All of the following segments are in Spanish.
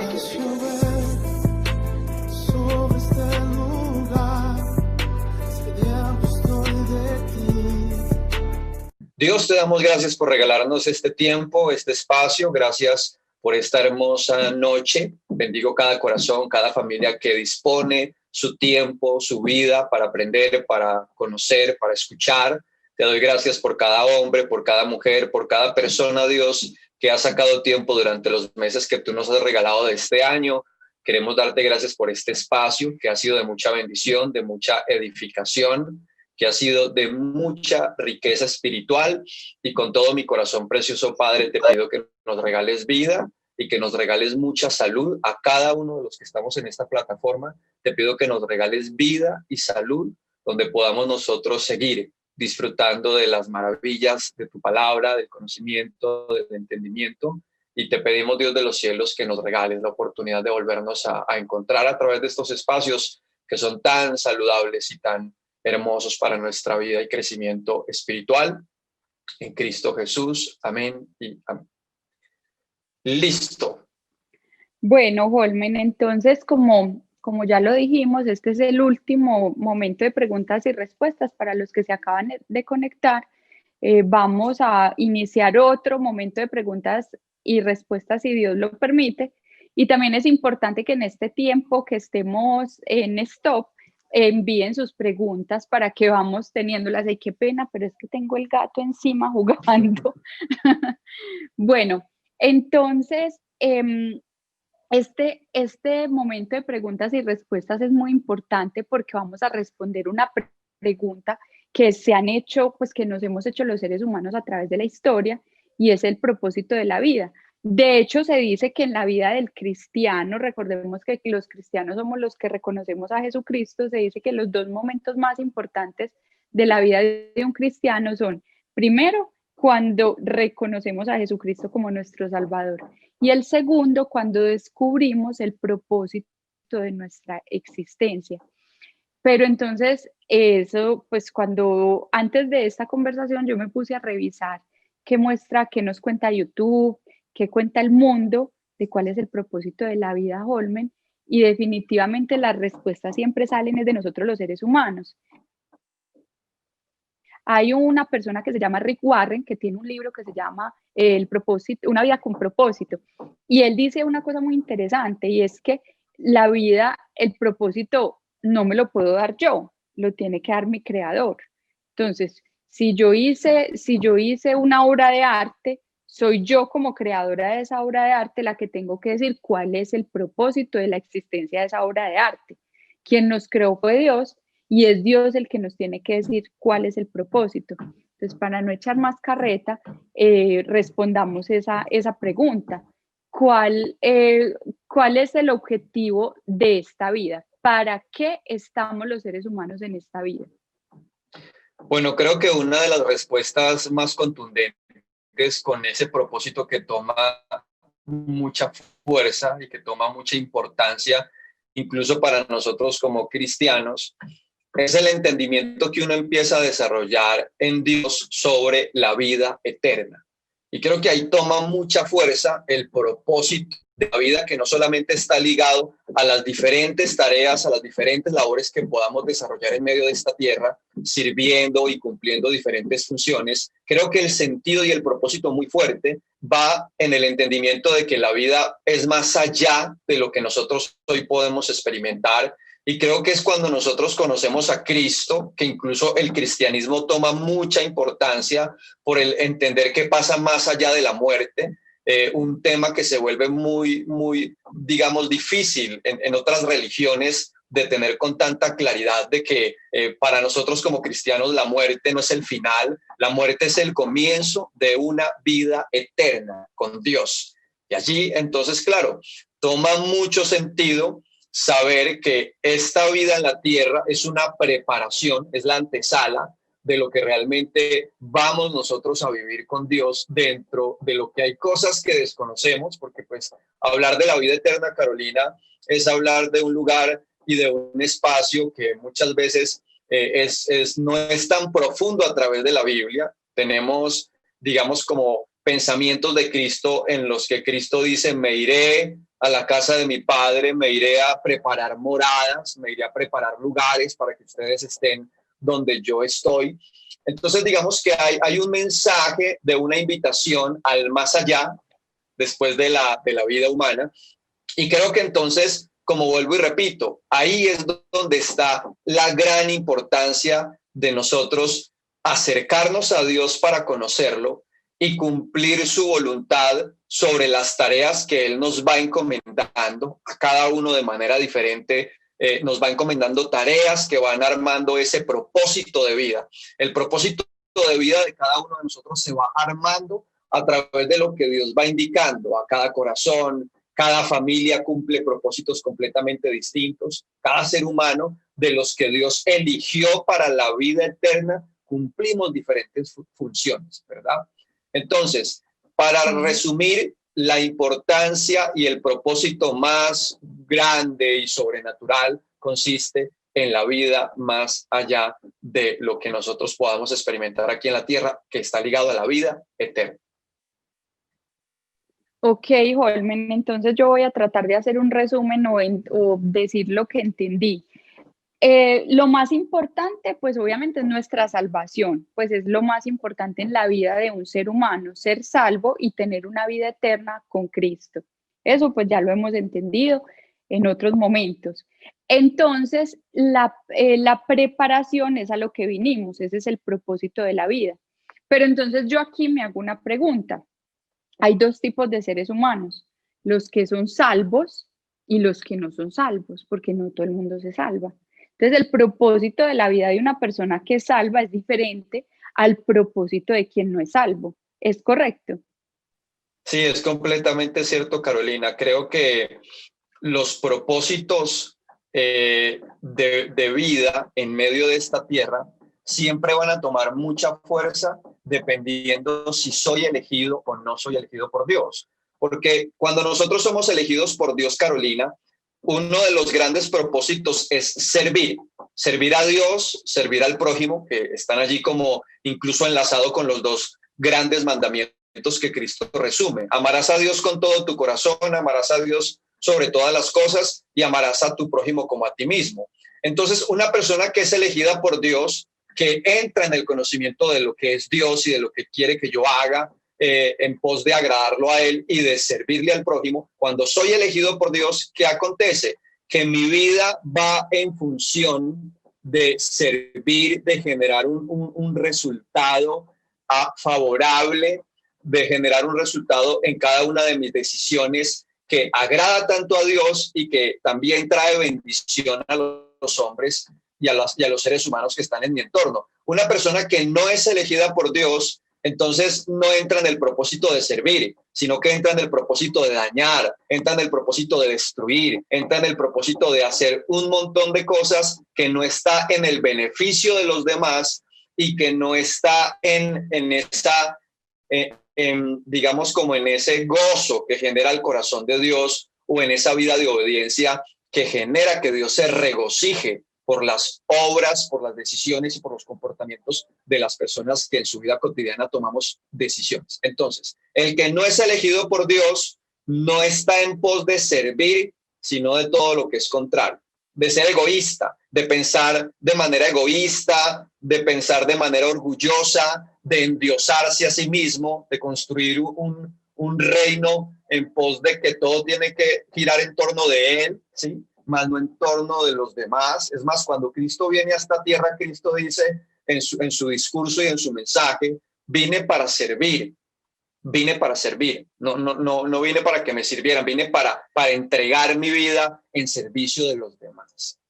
Haz llover sobre este lugar, sediento estoy de ti. Dios, te damos gracias por regalarnos este tiempo, este espacio. Gracias por esta hermosa noche. Bendigo cada corazón, cada familia que dispone su tiempo, su vida para aprender, para conocer, para escuchar. Te doy gracias por cada hombre, por cada mujer, por cada persona, Dios, que ha sacado tiempo durante los meses que tú nos has regalado de este año. Queremos darte gracias por este espacio que ha sido de mucha bendición, de mucha edificación, que ha sido de mucha riqueza espiritual, y con todo mi corazón precioso, Padre, te pido que nos regales vida y que nos regales mucha salud a cada uno de los que estamos en esta plataforma. Te pido que nos regales vida y salud, donde podamos nosotros seguir disfrutando de las maravillas de tu palabra, del conocimiento, del entendimiento. Y te pedimos, Dios de los cielos, que nos regales la oportunidad de volvernos a encontrar a través de estos espacios que son tan saludables y tan hermosos para nuestra vida y crecimiento espiritual. En Cristo Jesús. Amén y amén. Listo. Bueno, Holmen, entonces, como ya lo dijimos, este es el último momento de preguntas y respuestas para los que se acaban de conectar. Vamos a iniciar otro momento de preguntas y respuestas, si Dios lo permite. Y también es importante que en este tiempo que estemos en stop, envíen sus preguntas para que vamos teniéndolas. Ay, qué pena, pero es que tengo el gato encima jugando. Bueno, entonces, este momento de preguntas y respuestas es muy importante porque vamos a responder una pregunta que se han hecho, pues que nos hemos hecho los seres humanos a través de la historia, y es el propósito de la vida. De hecho, se dice que en la vida del cristiano, recordemos que los cristianos somos los que reconocemos a Jesucristo, se dice que los dos momentos más importantes de la vida de un cristiano son, primero, cuando reconocemos a Jesucristo como nuestro Salvador, y el segundo, cuando descubrimos el propósito de nuestra existencia. Pero entonces, eso, pues cuando antes de esta conversación yo me puse a revisar qué nos cuenta YouTube, qué cuenta el mundo, de cuál es el propósito de la vida, Holmen, y definitivamente las respuestas siempre salen de nosotros los seres humanos. Hay una persona que se llama Rick Warren, que tiene un libro que se llama El propósito, Una vida con propósito, y él dice una cosa muy interesante, y es que la vida, el propósito no me lo puedo dar yo, lo tiene que dar mi creador. Entonces, si yo hice una obra de arte, soy yo como creadora de esa obra de arte la que tengo que decir cuál es el propósito de la existencia de esa obra de arte. Quien nos creó fue Dios, y es Dios el que nos tiene que decir cuál es el propósito. Entonces, para no echar más carreta, respondamos esa pregunta. ¿Cuál es el objetivo de esta vida? ¿Para qué estamos los seres humanos en esta vida? Bueno, creo que una de las respuestas más contundentes con ese propósito que toma mucha fuerza y que toma mucha importancia, incluso para nosotros como cristianos, es el entendimiento que uno empieza a desarrollar en Dios sobre la vida eterna. Y creo que ahí toma mucha fuerza el propósito de la vida, que no solamente está ligado a las diferentes tareas, a las diferentes labores que podamos desarrollar en medio de esta tierra, sirviendo y cumpliendo diferentes funciones. Creo que el sentido y el propósito muy fuerte va en el entendimiento de que la vida es más allá de lo que nosotros hoy podemos experimentar. Y creo que es cuando nosotros conocemos a Cristo, que incluso el cristianismo toma mucha importancia por el entender que pasa más allá de la muerte, un tema que se vuelve muy, digamos, difícil en otras religiones de tener con tanta claridad, de que para nosotros como cristianos la muerte no es el final, la muerte es el comienzo de una vida eterna con Dios. Y allí, entonces, claro, toma mucho sentido saber que esta vida en la tierra es una preparación, es la antesala de lo que realmente vamos nosotros a vivir con Dios, dentro de lo que hay cosas que desconocemos, porque pues hablar de la vida eterna, Carolina, es hablar de un lugar y de un espacio que muchas veces no es tan profundo a través de la Biblia. Tenemos, digamos, como pensamientos de Cristo en los que Cristo dice: me iré, a la casa de mi padre, me iré a preparar moradas, me iré a preparar lugares para que ustedes estén donde yo estoy. Entonces, digamos que hay un mensaje de una invitación al más allá, después de la vida humana. Y creo que entonces, como vuelvo y repito, ahí es donde está la gran importancia de nosotros acercarnos a Dios para conocerlo y cumplir su voluntad sobre las tareas que Él nos va encomendando, a cada uno de manera diferente. Nos va encomendando tareas que van armando ese propósito de vida. El propósito de vida de cada uno de nosotros se va armando a través de lo que Dios va indicando a cada corazón. Cada familia cumple propósitos completamente distintos. Cada ser humano de los que Dios eligió para la vida eterna, cumplimos diferentes funciones, ¿verdad? Entonces, para resumir, la importancia y el propósito más grande y sobrenatural consiste en la vida más allá de lo que nosotros podamos experimentar aquí en la tierra, que está ligado a la vida eterna. Ok, Holmen, entonces yo voy a tratar de hacer un resumen o decir lo que entendí. Lo más importante, pues obviamente es nuestra salvación, pues es lo más importante en la vida de un ser humano, ser salvo y tener una vida eterna con Cristo. Eso pues ya lo hemos entendido en otros momentos. Entonces, la preparación es a lo que vinimos, ese es el propósito de la vida. Pero entonces yo aquí me hago una pregunta. Hay dos tipos de seres humanos, los que son salvos y los que no son salvos, porque no todo el mundo se salva. Entonces, el propósito de la vida de una persona que es salva es diferente al propósito de quien no es salvo. ¿Es correcto? Sí, es completamente cierto, Carolina. Creo que los propósitos de vida en medio de esta tierra siempre van a tomar mucha fuerza dependiendo si soy elegido o no soy elegido por Dios. Porque cuando nosotros somos elegidos por Dios, Carolina, uno de los grandes propósitos es servir a Dios, servir al prójimo, que están allí como incluso enlazado con los dos grandes mandamientos que Cristo resume. Amarás a Dios con todo tu corazón, amarás a Dios sobre todas las cosas y amarás a tu prójimo como a ti mismo. Entonces, una persona que es elegida por Dios, que entra en el conocimiento de lo que es Dios y de lo que quiere que yo haga, en pos de agradarlo a Él y de servirle al prójimo, cuando soy elegido por Dios, ¿qué acontece? Que mi vida va en función de servir, de generar un resultado favorable, de generar un resultado en cada una de mis decisiones que agrada tanto a Dios y que también trae bendición a los hombres y a los seres humanos que están en mi entorno. Una persona que no es elegida por Dios, entonces no entra en el propósito de servir, sino que entra en el propósito de dañar, entra en el propósito de destruir, entra en el propósito de hacer un montón de cosas que no está en el beneficio de los demás y que no está en esa, digamos, como en ese gozo que genera el corazón de Dios o en esa vida de obediencia que genera que Dios se regocije por las obras, por las decisiones y por los comportamientos de las personas que en su vida cotidiana tomamos decisiones. Entonces, el que no es elegido por Dios no está en pos de servir, sino de todo lo que es contrario, de ser egoísta, de pensar de manera egoísta, de pensar de manera orgullosa, de endiosarse a sí mismo, de construir un reino en pos de que todo tiene que girar en torno de él, ¿sí? Más no en torno de los demás. Es más, cuando Cristo viene a esta tierra, Cristo dice en su discurso y en su mensaje, vine para servir, no vine para que me sirvieran, vine para entregar mi vida en servicio de los demás.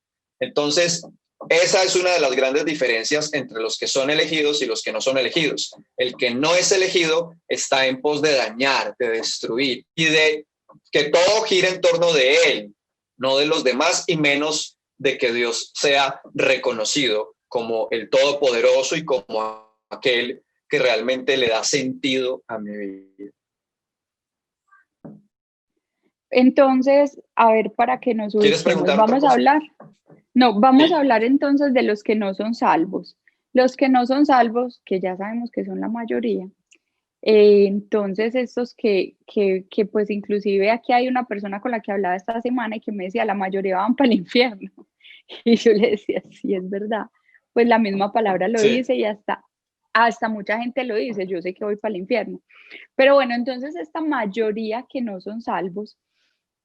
Entonces, esa es una de las grandes diferencias entre los que son elegidos y los que no son elegidos. El que no es elegido está en pos de dañar, de destruir y de que todo gire en torno de él, no de los demás, y menos de que Dios sea reconocido como el Todopoderoso y como aquel que realmente le da sentido a mi vida. Entonces, a ver, para que nos ubiquemos, vamos a hablar. No, vamos a hablar entonces de los que no son salvos. Los que no son salvos, que ya sabemos que son la mayoría, Entonces, estos que pues inclusive aquí hay una persona con la que hablaba esta semana y que me decía, la mayoría van para el infierno. Y yo le decía, sí, es verdad. Pues la misma palabra lo Sí. dice y hasta mucha gente lo dice, yo sé que voy para el infierno. Pero bueno, entonces esta mayoría que no son salvos,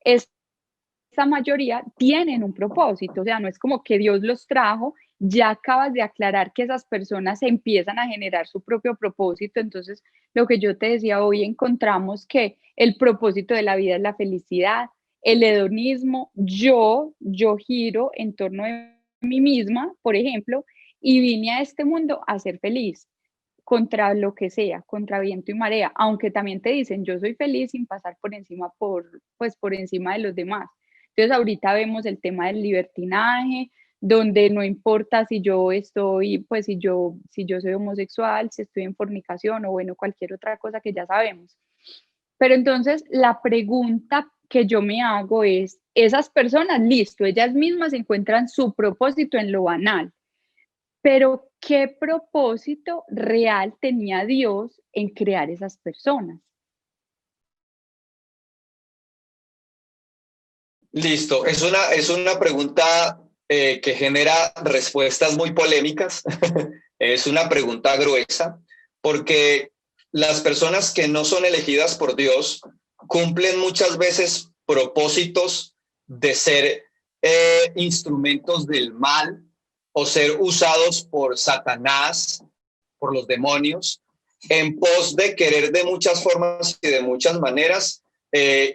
esta mayoría tienen un propósito, o sea, no es como que Dios los trajo, ya acabas de aclarar que esas personas empiezan a generar su propio propósito, entonces lo que yo te decía hoy, encontramos que el propósito de la vida es la felicidad, el hedonismo, yo giro en torno de mí misma, por ejemplo, y vine a este mundo a ser feliz contra lo que sea, contra viento y marea, aunque también te dicen, yo soy feliz sin pasar por encima, pues por encima de los demás. Entonces ahorita vemos el tema del libertinaje, donde no importa si yo estoy, pues si yo soy homosexual, si estoy en fornicación o bueno, cualquier otra cosa que ya sabemos. Pero entonces la pregunta que yo me hago es, esas personas, listo, ellas mismas encuentran su propósito en lo banal, pero ¿qué propósito real tenía Dios en crear esas personas? Listo. Es una pregunta que genera respuestas muy polémicas. Es una pregunta gruesa, porque las personas que no son elegidas por Dios cumplen muchas veces propósitos de ser instrumentos del mal o ser usados por Satanás, por los demonios, en pos de querer de muchas formas y de muchas maneras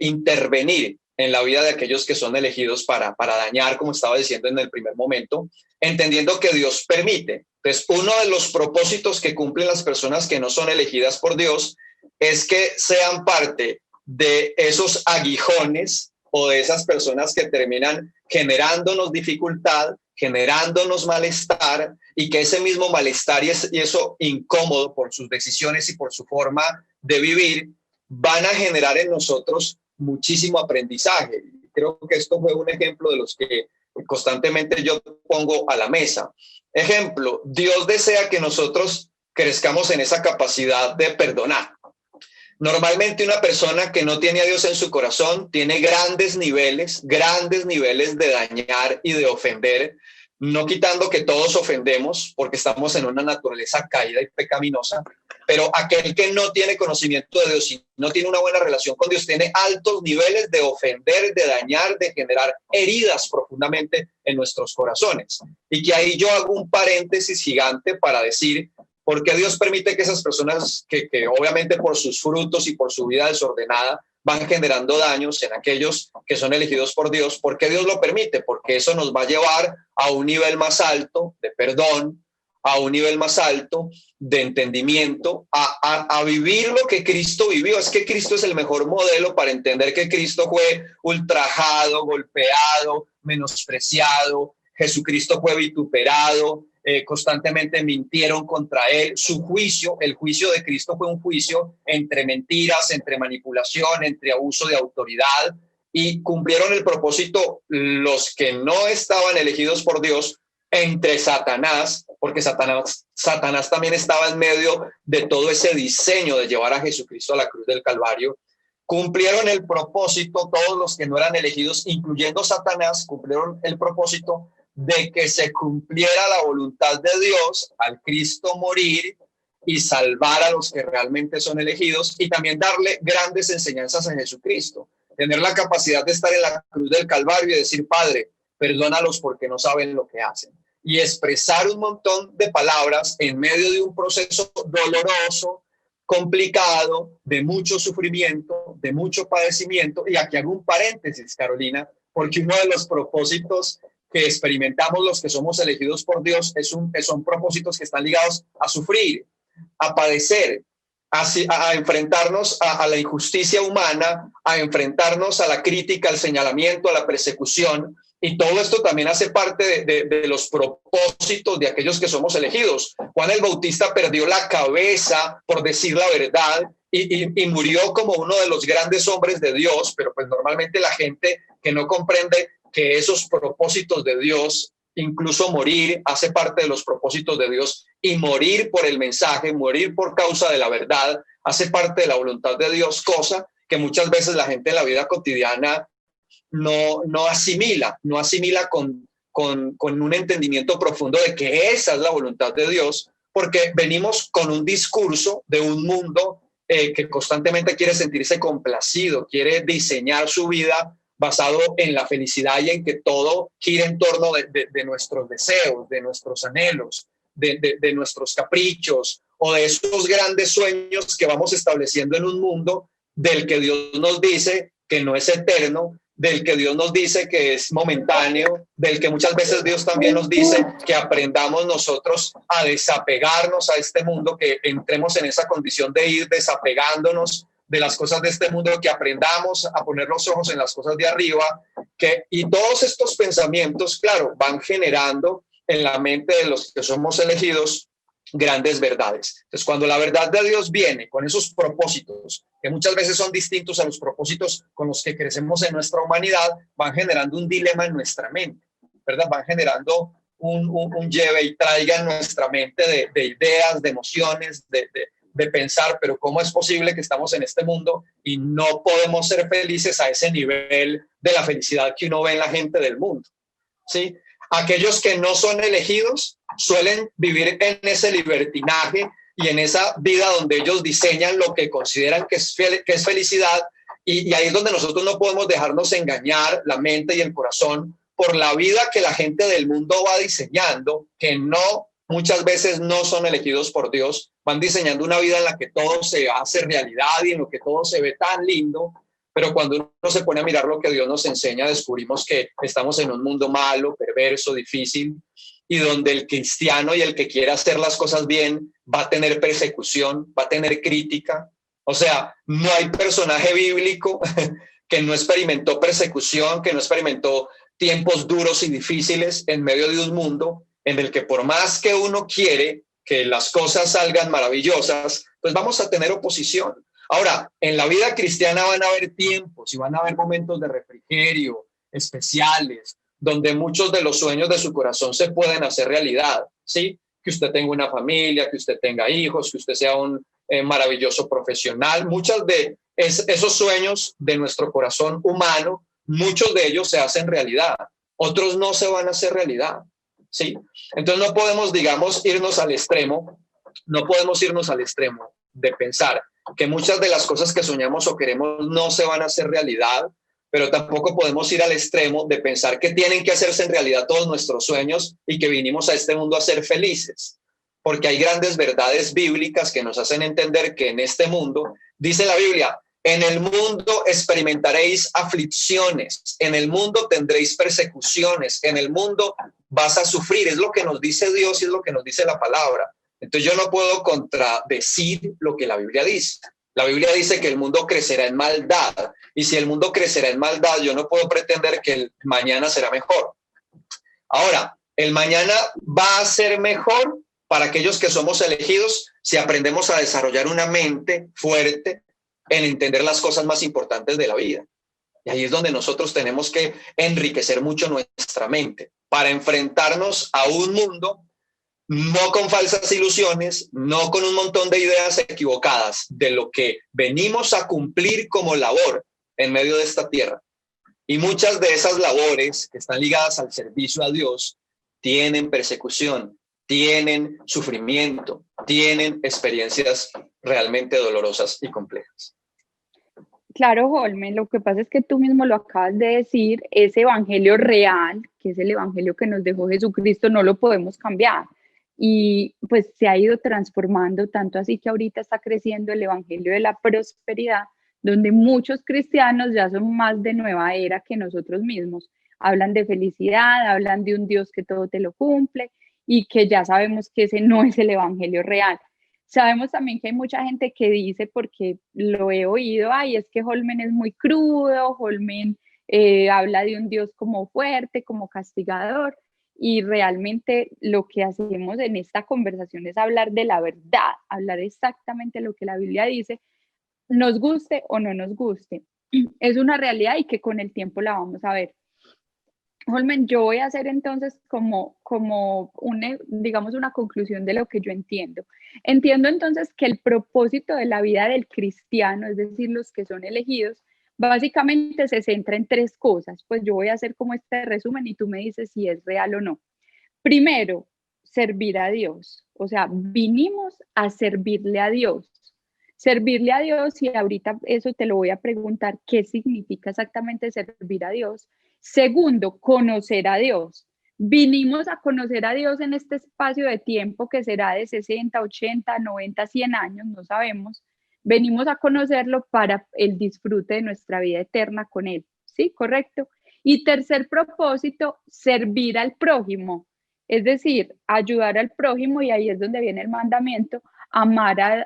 intervenir en la vida de aquellos que son elegidos para dañar, como estaba diciendo en el primer momento, entendiendo que Dios permite. Entonces, uno de los propósitos que cumplen las personas que no son elegidas por Dios es que sean parte de esos aguijones o de esas personas que terminan generándonos dificultad, generándonos malestar, y que ese mismo malestar y eso incómodo por sus decisiones y por su forma de vivir van a generar en nosotros muchísimo aprendizaje. Creo que esto fue un ejemplo de los que constantemente yo pongo a la mesa. Ejemplo, Dios desea que nosotros crezcamos en esa capacidad de perdonar. Normalmente una persona que no tiene a Dios en su corazón tiene grandes niveles de dañar y de ofender, no quitando que todos ofendemos porque estamos en una naturaleza caída y pecaminosa, pero aquel que no tiene conocimiento de Dios y no tiene una buena relación con Dios tiene altos niveles de ofender, de dañar, de generar heridas profundamente en nuestros corazones. Y que ahí yo hago un paréntesis gigante para decir, ¿por qué Dios permite que esas personas que obviamente por sus frutos y por su vida desordenada van generando daños en aquellos que son elegidos por Dios? ¿Por qué Dios lo permite? Porque eso nos va a llevar a un nivel más alto de perdón, a un nivel más alto de entendimiento, a vivir lo que Cristo vivió. Es que Cristo es el mejor modelo para entender que Cristo fue ultrajado, golpeado, menospreciado. Jesucristo fue vituperado, constantemente mintieron contra él. Su juicio, el juicio de Cristo fue un juicio entre mentiras, entre manipulación, entre abuso de autoridad, y cumplieron el propósito los que no estaban elegidos por Dios entre Satanás, porque Satanás también estaba en medio de todo ese diseño de llevar a Jesucristo a la cruz del Calvario. Cumplieron el propósito, todos los que no eran elegidos, incluyendo Satanás, cumplieron el propósito de que se cumpliera la voluntad de Dios al Cristo morir y salvar a los que realmente son elegidos, y también darle grandes enseñanzas a Jesucristo. Tener la capacidad de estar en la cruz del Calvario y decir, Padre, perdónalos porque no saben lo que hacen. Y expresar un montón de palabras en medio de un proceso doloroso, complicado, de mucho sufrimiento, de mucho padecimiento. Y aquí hago un paréntesis, Carolina, porque uno de los propósitos que experimentamos los que somos elegidos por Dios son propósitos que están ligados a sufrir, a padecer, a enfrentarnos a la injusticia humana, a enfrentarnos a la crítica, al señalamiento, a la persecución. Y todo esto también hace parte de los propósitos de aquellos que somos elegidos. Juan el Bautista perdió la cabeza por decir la verdad y murió como uno de los grandes hombres de Dios, pero pues normalmente la gente que no comprende que esos propósitos de Dios incluso morir hace parte de los propósitos de Dios, y morir por el mensaje, morir por causa de la verdad, hace parte de la voluntad de Dios, cosa que muchas veces la gente en la vida cotidiana no asimila con un entendimiento profundo de que esa es la voluntad de Dios, porque venimos con un discurso de un mundo que constantemente quiere sentirse complacido, quiere diseñar su vida basado en la felicidad y en que todo gira en torno de nuestros deseos, de nuestros anhelos, de nuestros caprichos o de esos grandes sueños que vamos estableciendo en un mundo del que Dios nos dice que no es eterno, del que Dios nos dice que es momentáneo, del que muchas veces Dios también nos dice que aprendamos nosotros a desapegarnos a este mundo, que entremos en esa condición de ir desapegándonos de las cosas de este mundo, que aprendamos a poner los ojos en las cosas de arriba, y todos estos pensamientos, claro, van generando en la mente de los que somos elegidos grandes verdades. Entonces, cuando la verdad de Dios viene con esos propósitos, que muchas veces son distintos a los propósitos con los que crecemos en nuestra humanidad, van generando un dilema en nuestra mente, ¿verdad? Van generando un lleve y traiga en nuestra mente de ideas, de emociones, de pensar, pero ¿cómo es posible que estamos en este mundo y no podemos ser felices a ese nivel de la felicidad que uno ve en la gente del mundo? ¿Sí? Aquellos que no son elegidos suelen vivir en ese libertinaje y en esa vida donde ellos diseñan lo que consideran que es felicidad, y ahí es donde nosotros no podemos dejarnos engañar la mente y el corazón por la vida que la gente del mundo va diseñando, que no, muchas veces no son elegidos por Dios, van diseñando una vida en la que todo se hace realidad y en lo que todo se ve tan lindo. Pero cuando uno se pone a mirar lo que Dios nos enseña, descubrimos que estamos en un mundo malo, perverso, difícil, y donde el cristiano y el que quiera hacer las cosas bien va a tener persecución, va a tener crítica. O sea, no hay personaje bíblico que no experimentó persecución, que no experimentó tiempos duros y difíciles en medio de un mundo en el que por más que uno quiere que las cosas salgan maravillosas, pues vamos a tener oposición. Ahora, en la vida cristiana van a haber tiempos y van a haber momentos de refrigerio especiales, donde muchos de los sueños de su corazón se pueden hacer realidad, ¿sí? Que usted tenga una familia, que usted tenga hijos, que usted sea un maravilloso profesional. Muchos de esos sueños de nuestro corazón humano, muchos de ellos se hacen realidad, otros no se van a hacer realidad, ¿sí? Entonces no podemos, digamos, irnos al extremo de pensar que muchas de las cosas que soñamos o queremos no se van a hacer realidad, pero tampoco podemos ir al extremo de pensar que tienen que hacerse en realidad todos nuestros sueños y que vinimos a este mundo a ser felices, porque hay grandes verdades bíblicas que nos hacen entender que en este mundo, dice la Biblia, en el mundo experimentaréis aflicciones, en el mundo tendréis persecuciones, en el mundo vas a sufrir, es lo que nos dice Dios y es lo que nos dice la palabra. Entonces yo no puedo contradecir lo que la Biblia dice. La Biblia dice que el mundo crecerá en maldad, y si el mundo crecerá en maldad, yo no puedo pretender que el mañana será mejor. Ahora, el mañana va a ser mejor para aquellos que somos elegidos si aprendemos a desarrollar una mente fuerte en entender las cosas más importantes de la vida. Y ahí es donde nosotros tenemos que enriquecer mucho nuestra mente para enfrentarnos a un mundo no con falsas ilusiones, no con un montón de ideas equivocadas de lo que venimos a cumplir como labor en medio de esta tierra. Y muchas de esas labores que están ligadas al servicio a Dios tienen persecución, tienen sufrimiento, tienen experiencias realmente dolorosas y complejas. Claro, Holmen, lo que pasa es que tú mismo lo acabas de decir, ese evangelio real, que es el evangelio que nos dejó Jesucristo, no lo podemos cambiar. Y pues se ha ido transformando, tanto así que ahorita está creciendo el evangelio de la prosperidad, donde muchos cristianos ya son más de nueva era que nosotros mismos. Hablan de felicidad, hablan de un Dios que todo te lo cumple, y que ya sabemos que ese no es el evangelio real. Sabemos también que hay mucha gente que dice, porque lo he oído, ay, es que Holmen es muy crudo, Holmen habla de un Dios como fuerte, como castigador, y realmente lo que hacemos en esta conversación es hablar de la verdad, hablar exactamente lo que la Biblia dice, nos guste o no nos guste. Es una realidad y que con el tiempo la vamos a ver. Holmen, yo voy a hacer entonces como digamos, una conclusión de lo que yo entiendo. Entiendo entonces que el propósito de la vida del cristiano, es decir, los que son elegidos, básicamente se centra en tres cosas. Pues yo voy a hacer como este resumen y tú me dices si es real o no. Primero, servir a Dios. O sea, vinimos a servirle a Dios. Servirle a Dios, y ahorita eso te lo voy a preguntar, ¿qué significa exactamente servir a Dios? Segundo, conocer a Dios. Vinimos a conocer a Dios en este espacio de tiempo que será de 60, 80, 90, 100 años, no sabemos. Venimos a conocerlo para el disfrute de nuestra vida eterna con Él. ¿Sí? ¿Correcto? Y tercer propósito, servir al prójimo. Es decir, ayudar al prójimo, y ahí es donde viene el mandamiento, amar,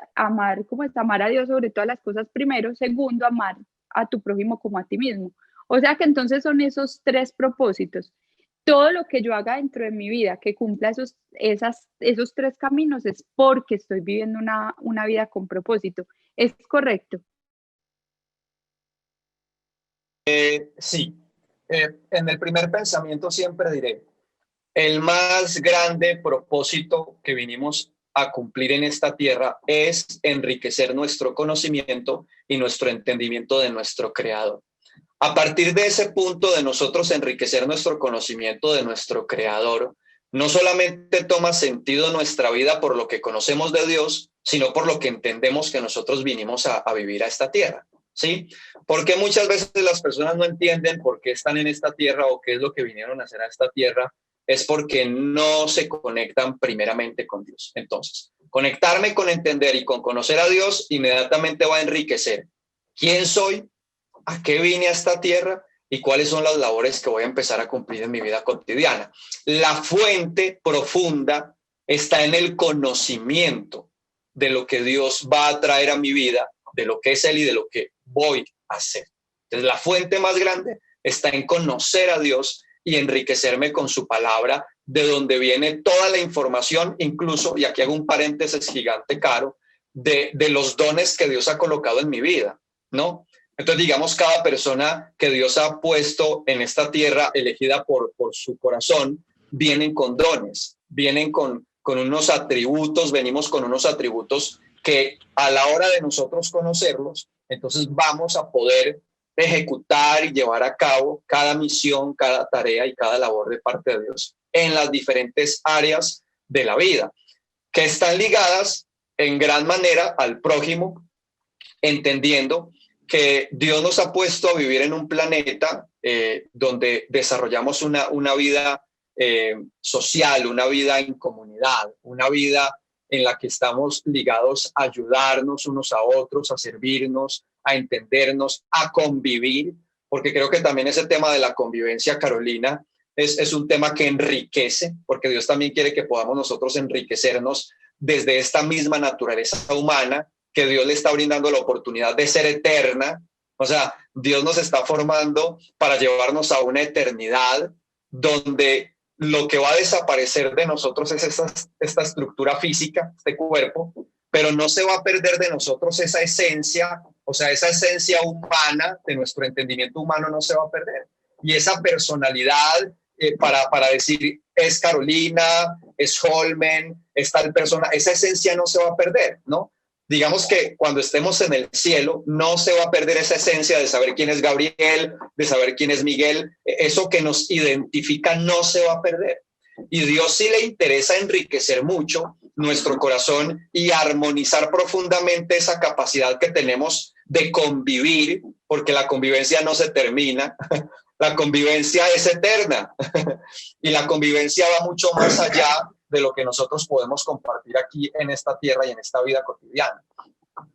¿cómo es? Amar a Dios sobre todas las cosas primero. Segundo, amar a tu prójimo como a ti mismo. O sea que entonces son esos tres propósitos. Todo lo que yo haga dentro de mi vida que cumpla esos tres caminos es porque estoy viviendo una vida con propósito. ¿Es correcto? Sí. En el primer pensamiento siempre diré, el más grande propósito que vinimos a cumplir en esta tierra es enriquecer nuestro conocimiento y nuestro entendimiento de nuestro Creador. A partir de ese punto de nosotros enriquecer nuestro conocimiento de nuestro Creador, no solamente toma sentido nuestra vida por lo que conocemos de Dios, sino por lo que entendemos que nosotros vinimos a vivir a esta tierra, ¿sí? Porque muchas veces las personas no entienden por qué están en esta tierra o qué es lo que vinieron a hacer a esta tierra, es porque no se conectan primeramente con Dios. Entonces, conectarme con entender y con conocer a Dios inmediatamente va a enriquecer quién soy, a qué vine a esta tierra y cuáles son las labores que voy a empezar a cumplir en mi vida cotidiana. La fuente profunda está en el conocimiento de lo que Dios va a traer a mi vida, de lo que es Él y de lo que voy a hacer. Entonces, la fuente más grande está en conocer a Dios y enriquecerme con su palabra, de donde viene toda la información, incluso, y aquí hago un paréntesis gigante, Caro, de los dones que Dios ha colocado en mi vida, ¿no? Entonces, digamos, cada persona que Dios ha puesto en esta tierra, elegida por su corazón, vienen con dones, vienen con unos atributos, venimos con unos atributos que a la hora de nosotros conocerlos, entonces vamos a poder ejecutar y llevar a cabo cada misión, cada tarea y cada labor de parte de Dios en las diferentes áreas de la vida, que están ligadas en gran manera al prójimo, entendiendo que Dios nos ha puesto a vivir en un planeta donde desarrollamos una vida social, una vida en comunidad, una vida en la que estamos ligados a ayudarnos unos a otros, a servirnos, a entendernos, a convivir, porque creo que también ese tema de la convivencia, Carolina, es un tema que enriquece, porque Dios también quiere que podamos nosotros enriquecernos desde esta misma naturaleza humana que Dios le está brindando la oportunidad de ser eterna. O sea, Dios nos está formando para llevarnos a una eternidad donde lo que va a desaparecer de nosotros es esta estructura física, este cuerpo, pero no se va a perder de nosotros esa esencia, o sea, esa esencia humana de nuestro entendimiento humano no se va a perder. Y esa personalidad para decir es Carolina, es Holmen, es tal persona, esa esencia no se va a perder, ¿no? Digamos que cuando estemos en el cielo no se va a perder esa esencia de saber quién es Gabriel, de saber quién es Miguel, eso que nos identifica no se va a perder. Y Dios sí le interesa enriquecer mucho nuestro corazón y armonizar profundamente esa capacidad que tenemos de convivir, porque la convivencia no se termina, la convivencia es eterna y la convivencia va mucho más allá de lo que nosotros podemos compartir aquí en esta tierra y en esta vida cotidiana.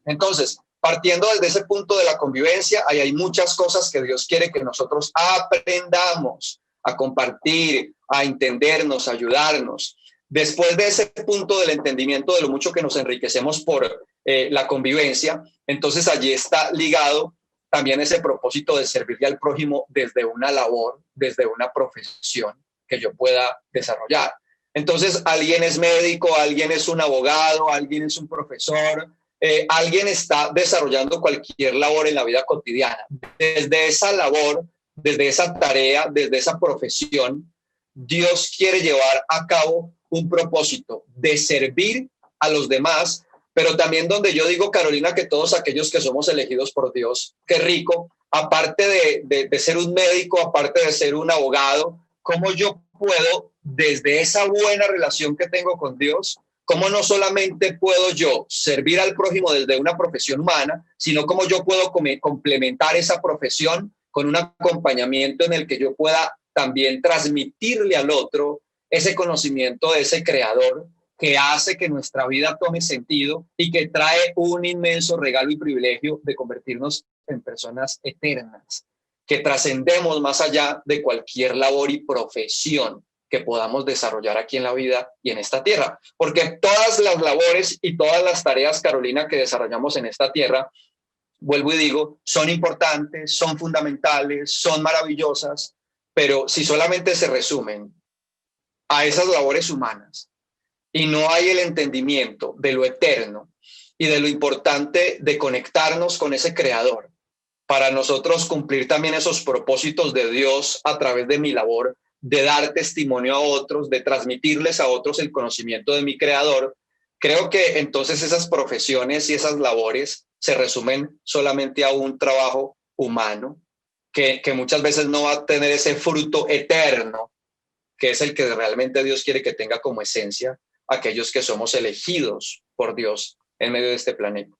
Entonces, partiendo desde ese punto de la convivencia, ahí hay muchas cosas que Dios quiere que nosotros aprendamos a compartir, a entendernos, a ayudarnos. Después de ese punto del entendimiento de lo mucho que nos enriquecemos por la convivencia, entonces allí está ligado también ese propósito de servirle al prójimo desde una labor, desde una profesión que yo pueda desarrollar. Entonces, alguien es médico, alguien es un abogado, alguien es un profesor, alguien está desarrollando cualquier labor en la vida cotidiana. Desde esa labor desde esa tarea, desde esa profesión, Dios quiere llevar a cabo un propósito de servir a los demás, pero también donde yo digo, Carolina, que todos aquellos que somos elegidos por Dios, qué rico, aparte de ser un médico, aparte de ser un abogado, cómo yo puedo, desde esa buena relación que tengo con Dios, cómo no solamente puedo yo servir al prójimo desde una profesión humana, sino cómo yo puedo complementar esa profesión con un acompañamiento en el que yo pueda también transmitirle al otro ese conocimiento de ese creador que hace que nuestra vida tome sentido y que trae un inmenso regalo y privilegio de convertirnos en personas eternas, que trascendemos más allá de cualquier labor y profesión que podamos desarrollar aquí en la vida y en esta tierra. Porque todas las labores y todas las tareas, Carolina, que desarrollamos en esta tierra, vuelvo y digo, son importantes, son fundamentales, son maravillosas, pero si solamente se resumen a esas labores humanas y no hay el entendimiento de lo eterno y de lo importante de conectarnos con ese creador para nosotros cumplir también esos propósitos de Dios a través de mi labor, de dar testimonio a otros, de transmitirles a otros el conocimiento de mi creador, creo que entonces esas profesiones y esas labores se resumen solamente a un trabajo humano que muchas veces no va a tener ese fruto eterno, que es el que realmente Dios quiere que tenga como esencia aquellos que somos elegidos por Dios en medio de este planeta.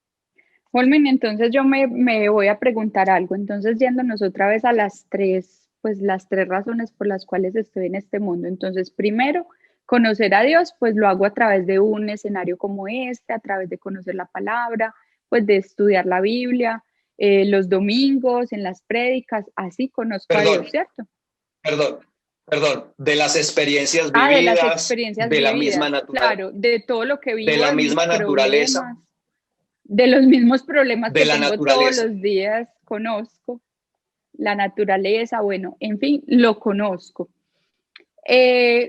Holmen, entonces yo me voy a preguntar algo. Entonces, yéndonos otra vez a las tres razones por las cuales estoy en este mundo. Entonces, primero, conocer a Dios, pues lo hago a través de un escenario como este, a través de conocer la palabra, pues de estudiar la Biblia, los domingos, en las prédicas, así conozco a Dios, ¿cierto? Perdón, de las experiencias vividas, de las experiencias de vividas, la misma naturaleza, claro, de todo lo que vivo, de la misma naturaleza, de los mismos problemas de que la tengo naturaleza. todos los días, conozco la naturaleza, bueno, en fin, lo conozco.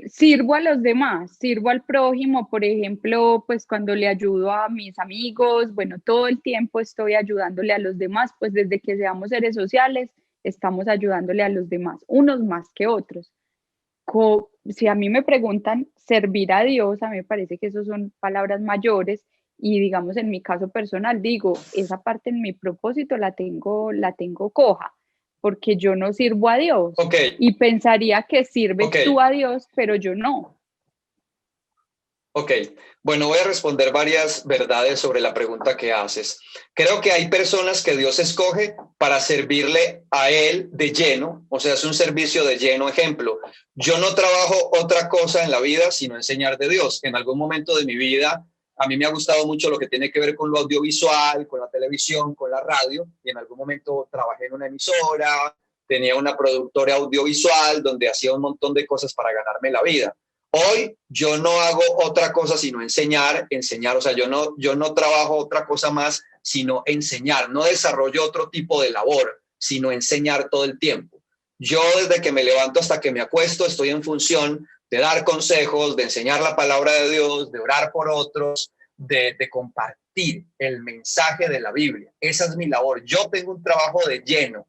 Sirvo a los demás, sirvo al prójimo, por ejemplo, pues cuando le ayudo a mis amigos, bueno, todo el tiempo estoy ayudándole a los demás, pues desde que seamos seres sociales, estamos ayudándole a los demás, unos más que otros. Si a mí me preguntan servir a Dios, a mí me parece que esos son palabras mayores y digamos en mi caso personal, digo, esa parte en mi propósito la tengo coja, porque yo no sirvo a Dios. Okay. Y pensaría que sirves tú a Dios, pero yo no. Ok, bueno, voy a responder varias verdades sobre la pregunta que haces. Creo que hay personas que Dios escoge para servirle a Él de lleno, o sea, es un servicio de lleno. Ejemplo, yo no trabajo otra cosa en la vida sino enseñar de Dios. En algún momento de mi vida, a mí me ha gustado mucho lo que tiene que ver con lo audiovisual, con la televisión, con la radio, y en algún momento trabajé en una emisora, tenía una productora audiovisual donde hacía un montón de cosas para ganarme la vida. Hoy yo no hago otra cosa sino enseñar, o sea, yo no trabajo otra cosa más sino enseñar, no desarrollo otro tipo de labor, sino enseñar todo el tiempo. Yo desde que me levanto hasta que me acuesto estoy en función de dar consejos, de enseñar la palabra de Dios, de orar por otros, de compartir el mensaje de la Biblia. Esa es mi labor. Yo tengo un trabajo de lleno,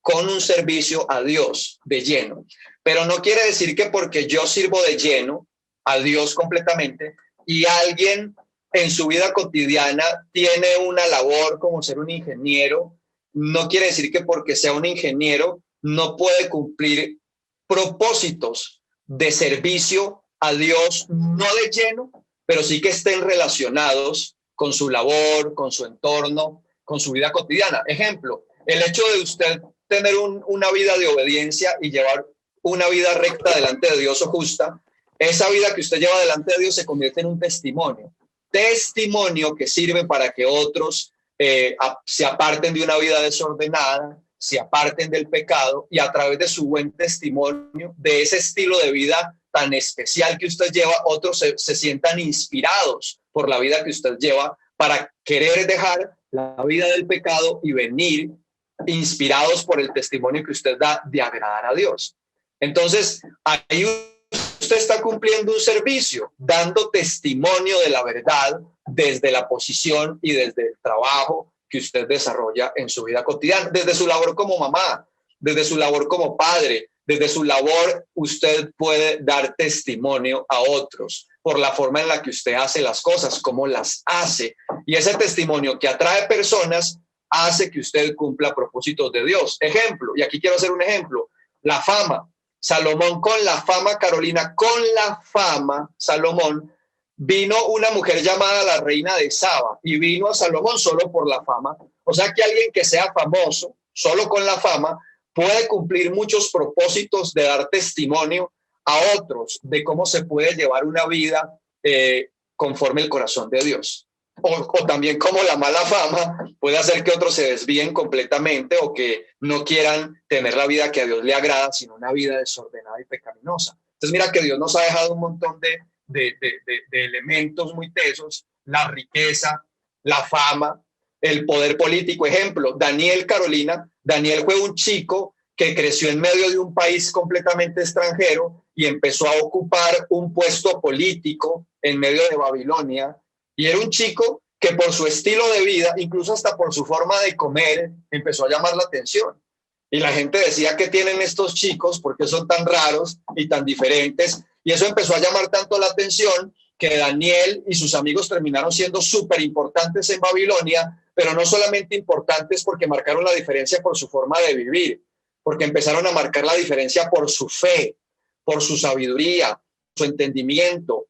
con un servicio a Dios de lleno. Pero no quiere decir que porque yo sirvo de lleno a Dios completamente y alguien en su vida cotidiana tiene una labor como ser un ingeniero, no quiere decir que porque sea un ingeniero no puede cumplir propósitos de servicio a Dios, no de lleno, pero sí que estén relacionados con su labor, con su entorno, con su vida cotidiana. Ejemplo, el hecho de usted tener una vida de obediencia y llevar una vida recta delante de Dios o justa, esa vida que usted lleva delante de Dios se convierte en un testimonio que sirve para que otros se aparten de una vida desordenada, se aparten del pecado y a través de su buen testimonio, de ese estilo de vida tan especial que usted lleva, otros se sientan inspirados por la vida que usted lleva para querer dejar la vida del pecado y venir inspirados por el testimonio que usted da de agradar a Dios. Entonces, ahí usted está cumpliendo un servicio, dando testimonio de la verdad desde la posición y desde el trabajo que usted desarrolla en su vida cotidiana, desde su labor como mamá, desde su labor como padre, desde su labor, usted puede dar testimonio a otros por la forma en la que usted hace las cosas, cómo las hace. Y ese testimonio que atrae personas hace que usted cumpla propósitos de Dios. Ejemplo, y aquí quiero hacer un ejemplo, la fama. Salomón con la fama, Carolina, con la fama, Salomón, vino una mujer llamada la reina de Saba y vino a Salomón solo por la fama. O sea que alguien que sea famoso, solo con la fama, puede cumplir muchos propósitos de dar testimonio a otros de cómo se puede llevar una vida conforme el corazón de Dios. O también como la mala fama puede hacer que otros se desvíen completamente o que no quieran tener la vida que a Dios le agrada, sino una vida desordenada y pecaminosa. Entonces mira que Dios nos ha dejado un montón de elementos muy tesos, la riqueza, la fama, el poder político. Ejemplo, Daniel, Carolina, Daniel fue un chico que creció en medio de un país completamente extranjero y empezó a ocupar un puesto político en medio de Babilonia. Y era un chico que por su estilo de vida, incluso hasta por su forma de comer, empezó a llamar la atención. Y la gente decía, ¿qué tienen estos chicos? ¿Por qué son tan raros y tan diferentes? Y eso empezó a llamar tanto la atención que Daniel y sus amigos terminaron siendo súper importantes en Babilonia, pero no solamente importantes porque marcaron la diferencia por su forma de vivir, porque empezaron a marcar la diferencia por su fe, por su sabiduría, su entendimiento.